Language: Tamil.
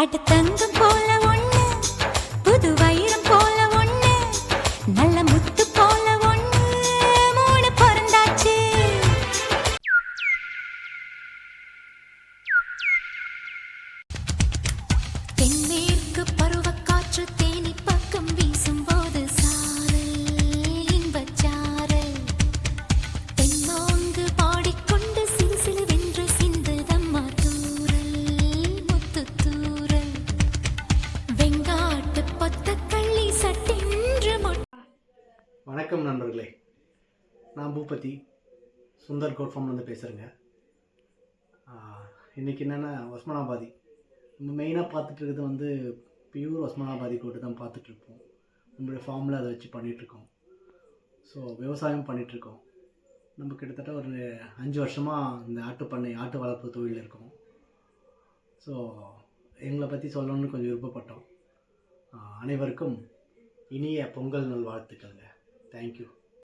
அட தங்கம் போல ஒண்ணு, புது வைரம் போல ஒண்ணு, நல்ல முத்து போல ஒண்ணு, மூணு பிறந்தாச்சு. தென்மேற்கு பருவக்காற்று தேனி பக்கம் வீசும்போது சாரல் இன்பச்சாரல், தென்மாங்கு பாடிக்கொண்டு சிறு சிறு வென்று சிந்துதம்மா தூரல் முத்து தூரல், வெங்காட்டு பொத்த கள்ளி சட்டென்று வணக்கம் நண்பர்களே, நான் பூபதி சுந்தர் கோட் ஃபார்ம்லேருந்து பேசுகிறேங்க. இன்றைக்கி என்னென்னா ஒஸ்மானாபாதி நம்ம மெயினாக பார்த்துட்டு இருக்கிறது வந்து பியூர் ஒஸ்மானாபாதி கோட்டு தான் பார்த்துட்ருப்போம். நம்மளுடைய ஃபார்மில் அதை வச்சு பண்ணிகிட்ருக்கோம். ஸோ விவசாயம் பண்ணிகிட்ருக்கோம். நம்ம கிட்டத்தட்ட ஒரு 5 வருஷமாக இந்த ஆட்டு வளர்ப்பு தொழில் இருக்கோம். ஸோ எங்களை பற்றி சொல்லணும்னு கொஞ்சம் விருப்பப்பட்டோம். அனைவருக்கும் இனிய பொங்கல் நல் வாழ்த்துக்கள்ங்க. தேங்க்யூ.